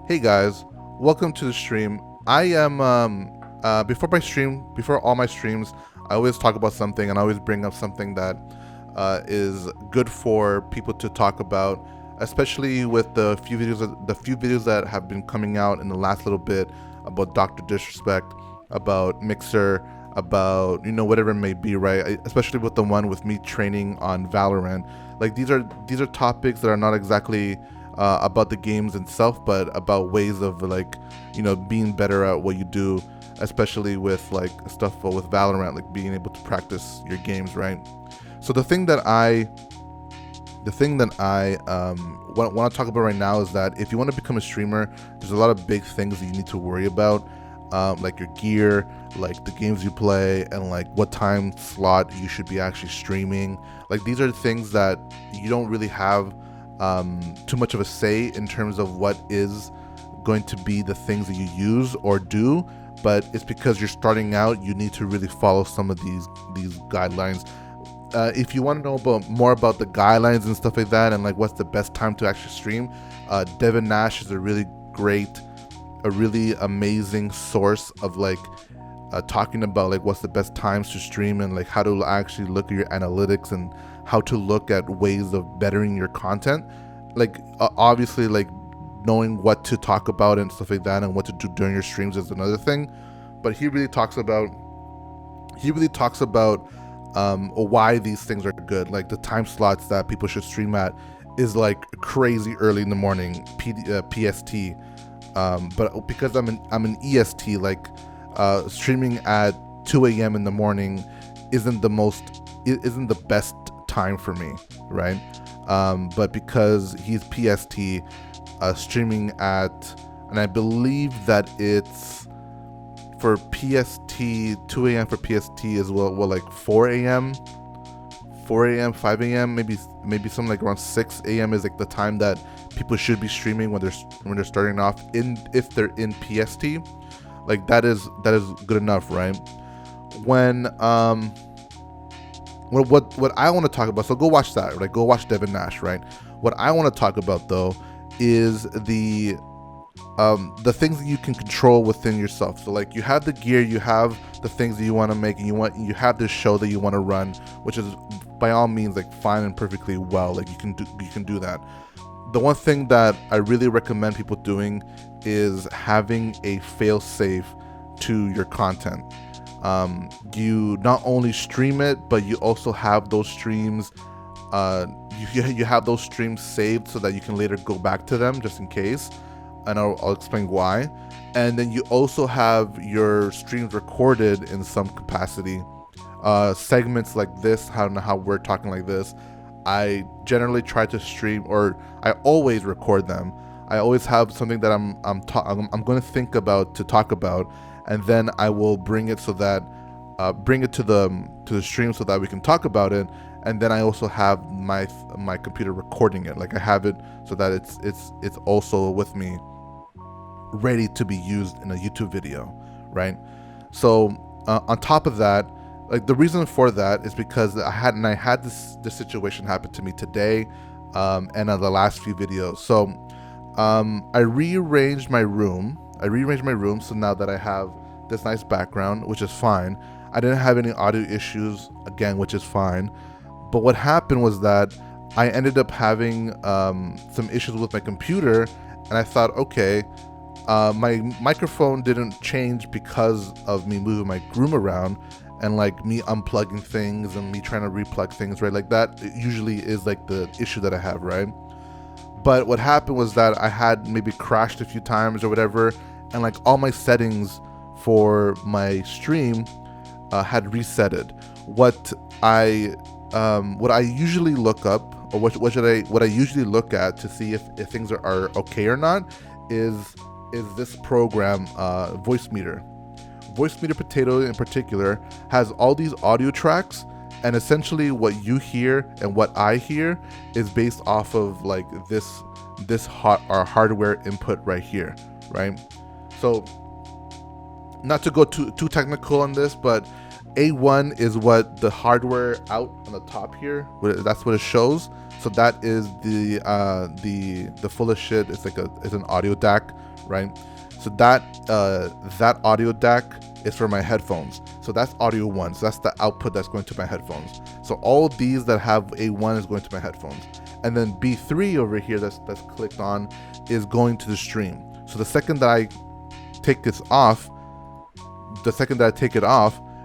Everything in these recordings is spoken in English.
Hey guys, welcome to the stream. I am before all my streams, I always talk about something and I always bring up something that is good for people to talk about, especially with the few videos that have been coming out in the last little bit about Dr. Disrespect, about Mixer, about whatever it may be, right? Especially with the one with me training on Valorant. Like these are topics that are not exactly about the games itself, but about ways of being better at what you do, especially with like stuff with Valorant, like being able to practice your games, right? So the thing that I want to talk about right now is that if you want to become a streamer, there's a lot of big things that you need to worry about, like your gear, like the games you play, and like what time slot you should be actually streaming. Like these are things that you don't really have too much of a say in terms of what is going to be the things that you use or do, but it's because you're starting out, you need to really follow some of these guidelines. If you want to know more about the guidelines and stuff like that, and like what's the best time to actually stream, Devin Nash is a really amazing source of talking about like what's the best times to stream and like how to actually look at your analytics and how to look at ways of bettering your content. Like obviously, like knowing what to talk about and stuff like that and what to do during your streams is another thing, but he really talks about why these things are good. Like the time slots that people should stream at is like crazy early in the morning, PST. But because I'm an EST, like streaming at 2 a.m. in the morning isn't the best time for me, right? But because he's PST, streaming at, and I believe that it's for PST, 2 a.m. for PST is well like 4 a.m., 5 a.m., maybe something like around 6 a.m. is like the time that people should be streaming when they're starting off, if they're in PST. Like that is good enough, right? When what I want to talk about, so go watch that, right? Go watch Devin Nash, right? What I want to talk about though is the things that you can control within yourself. So like you have the gear, you have the things that you want to make, and you have this show that you want to run, which is by all means like fine and perfectly well. Like you can do that. The one thing that I really recommend people doing is having a fail safe to your content. You not only stream it, but you also have those streams. You have those streams saved so that you can later go back to them just in case. And I'll explain why. And then you also have your streams recorded in some capacity. Segments like this, how we're talking like this, I generally try to stream, or I always record them. I always have something that I'm going to think about to talk about, and then I will bring it to the stream so that we can talk about it. And then I also have my computer recording it. Like I have it so that it's also with me, ready to be used in a YouTube video, right? So on top of that, like the reason for that is because I had this situation happen to me today, and on the last few videos. So I rearranged my room. So now that I have this nice background, which is fine. I didn't have any audio issues again, which is fine. But what happened was that I ended up having some issues with my computer, and I thought, okay, my microphone didn't change because of me moving my room around and like me unplugging things and me trying to replug things, right? Like that usually is like the issue that I have, right? But what happened was that I had maybe crashed a few times or whatever, and like all my settings for my stream had resetted. What I usually look up, or what I usually look at to see if things are okay or not, is this program, Voice Meter Potato in particular has all these audio tracks, and essentially what you hear and what I hear is based off of like our hardware input right here, right? So not to go too technical on this, but A1 is what the hardware out on the top here, that's what it shows. So that is the fullest shit. It's an audio DAC right? So that audio DAC is for my headphones. So that's audio 1. So that's the output that's going to my headphones. So all of these that have A1 is going to my headphones. And then B3 over here that's clicked on is going to the stream. So the second that I take this off,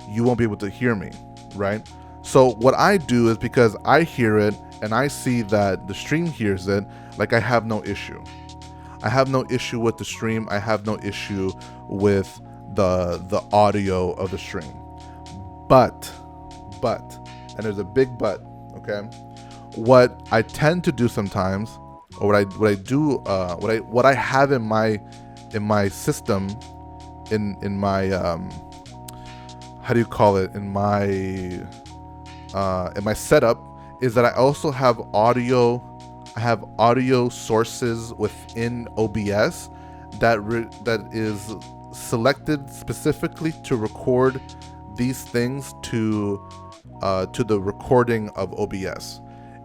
you won't be able to hear me, right? So what I do is, because I hear it and I see that the stream hears it, like, I have no issue. I have no issue with the stream. I have no issue with the audio of the stream. But, and there's a big but, okay? What I tend to do sometimes, or what I have in my system, in my how do you call it, in my setup, is that I also have audio sources within OBS that is selected specifically to record these things to the recording of OBS.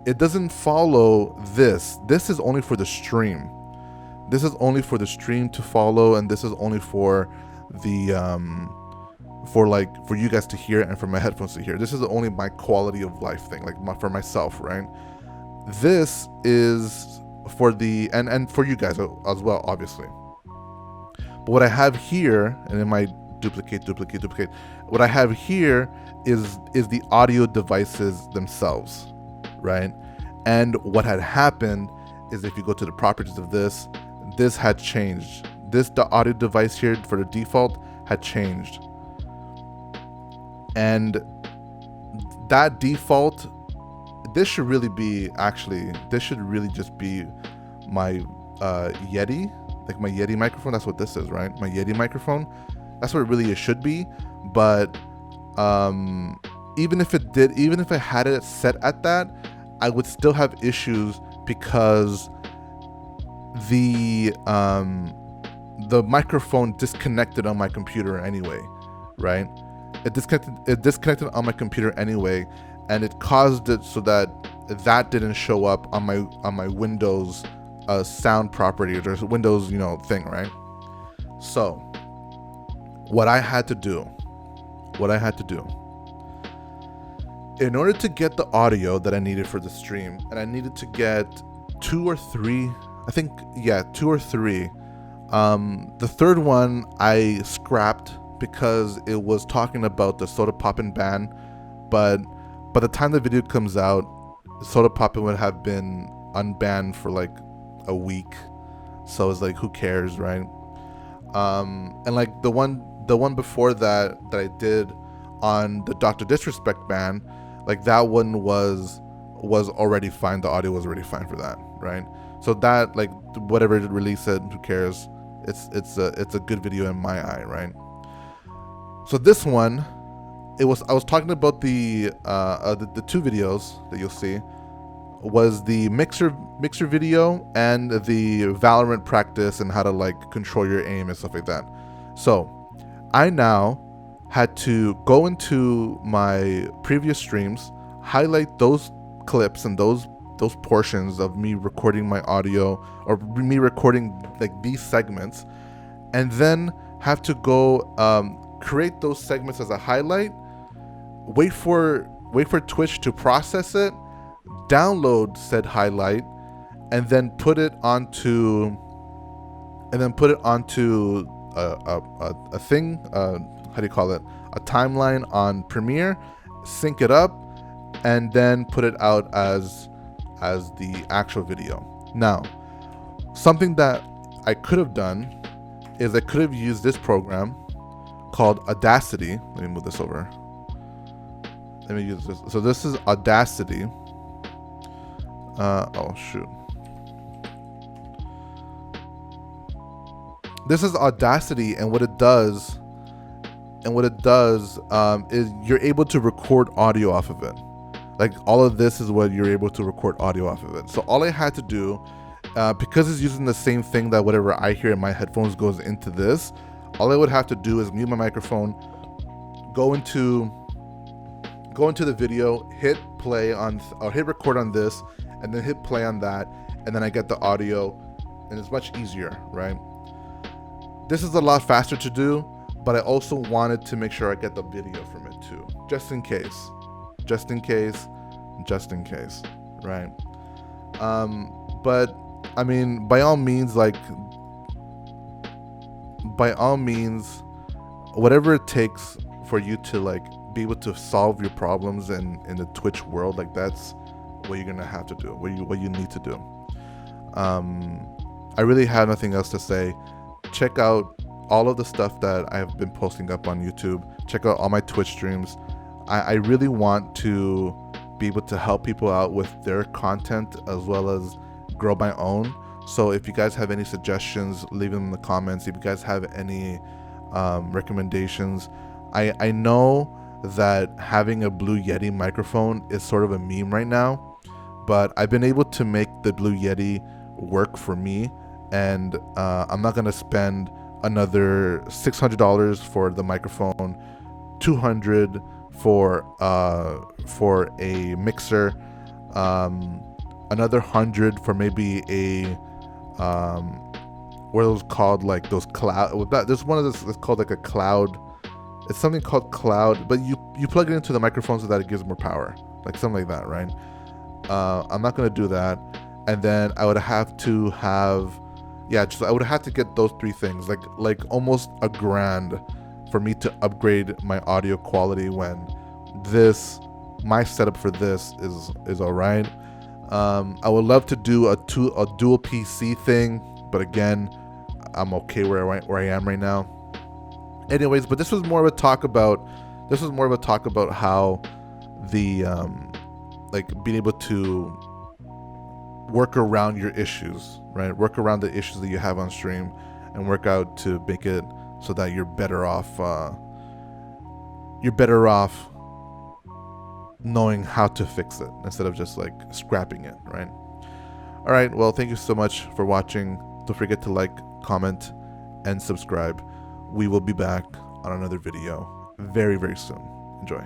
It doesn't follow this. This is only for the stream. This is only for the stream to follow, and this is only for the for you guys to hear and for my headphones to hear. This is only my quality of life thing, like for myself, right? This is for the and for you guys as well, obviously. But what I have here, and it might duplicate. What I have here is the audio devices themselves, right? And what had happened is, if you go to the properties of this had changed. The audio device here for the default had changed. And that default, this should really just be my Yeti, like my Yeti microphone. That's what this is, right? My Yeti microphone. That's what it should be. But even if I had it set at that, I would still have issues, because the microphone disconnected on my computer anyway, right? It disconnected on my computer anyway, and it caused it so that didn't show up on my Windows sound property, or Windows thing, right? So what I had to do, in order to get the audio that I needed for the stream, and I needed to get 2 or 3, I think, 2 or 3. The third one I scrapped because it was talking about the Soda Poppin' ban, but by the time the video comes out, Soda Poppin' would have been unbanned for like a week. So it's like, who cares, right? And like the one before that I did on the Dr. Disrespect ban, like that one was already fine. The audio was already fine for that, right? So that, like, whatever it released it, who cares? It's a good video in my eye, right? So this one, I was talking about the 2 videos that you'll see was the mixer video and the Valorant practice and how to like control your aim and stuff like that. So I now had to go into my previous streams, highlight those clips and those portions of me recording my audio, or me recording like these segments, and then have to go create those segments as a highlight, wait for Twitch to process it, download said highlight, and then put it onto a thing, how do you call it, a timeline on Premiere, sync it up, and then put it out as the actual video. Now, something that I could have done is I could have used this program called Audacity. Let me move this over. Let me use this. So this is Audacity. Oh shoot. This is Audacity, and what it does is you're able to record audio off of it. Like, all of this is what you're able to record audio off of it. So all I had to do, because it's using the same thing that whatever I hear in my headphones goes into this, all I would have to do is mute my microphone, go into the video, hit play on, or hit record on this, and then hit play on that, and then I get the audio, and it's much easier, right? this is a lot faster to do, but I also wanted to make sure I get the video from it too, just in case, just in case, just in case, right? But I mean, by all means, whatever it takes for you to like be able to solve your problems in the Twitch world, like that's what you're gonna have to do, what you need to do. I really have nothing else to say. Check out all of the stuff that I've been posting up on YouTube. Check out all my Twitch streams. I really want to be able to help people out with their content as well as grow my own. So if you guys have any suggestions, leave them in the comments. If you guys have any recommendations, I know that having a Blue Yeti microphone is sort of a meme right now, but I've been able to make the Blue Yeti work for me, and I'm not gonna spend another $600 for the microphone, $200 for a mixer, another $100 for maybe a what are those called, like those cloud, there's one of this, it's called like a cloud, it's something called cloud, but you plug it into the microphone so that it gives more power, like something like that, right? I'm not gonna do that. And then I would have to have, I would have to get those three things, like almost $1,000 for me to upgrade my audio quality when my setup for this is all right. I would love to do a dual PC thing, but again, I'm okay where I am right now. Anyways, but this was more of a talk about how the like being able to work around your issues, right? Work around the issues that you have on stream and work out to make it so that you're better off knowing how to fix it instead of just like scrapping it, right? All right, well, thank you so much for watching. Don't forget to like, comment, and subscribe. We will be back on another video very, very soon. Enjoy.